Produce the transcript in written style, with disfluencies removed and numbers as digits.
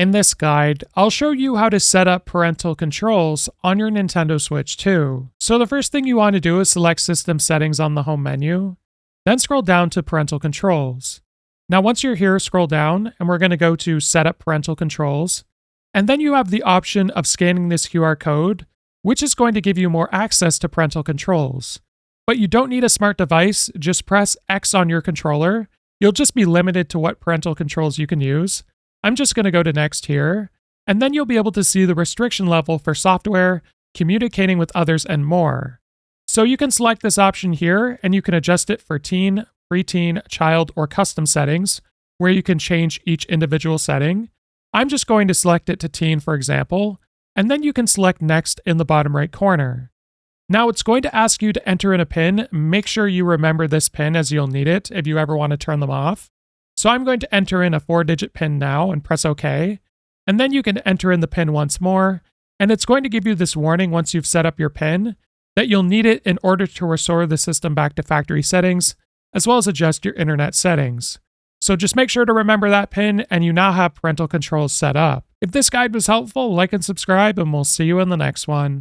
In this guide, I'll show you how to set up parental controls on your Nintendo Switch 2. So the first thing you want to do is select System Settings on the home menu, then scroll down to Parental Controls. Now once you're here, scroll down and we're going to go to Set up Parental Controls. And then you have the option of scanning this QR code, which is going to give you more access to parental controls. But you don't need a smart device, just press X on your controller. You'll just be limited to what parental controls you can use. I'm just going to go to Next here, and then you'll be able to see the restriction level for software, communicating with others, and more. So you can select this option here, and you can adjust it for teen, preteen, child, or custom settings, where you can change each individual setting. I'm just going to select it to teen, for example, and then you can select Next in the bottom right corner. Now it's going to ask you to enter in a PIN. Make sure you remember this PIN as you'll need it if you ever want to turn them off. So I'm going to enter in a 4-digit PIN now and press OK. And then you can enter in the PIN once more, and it's going to give you this warning once you've set up your PIN that you'll need it in order to restore the system back to factory settings, as well as adjust your internet settings. So just make sure to remember that PIN and you now have parental controls set up. If this guide was helpful, like and subscribe, and we'll see you in the next one.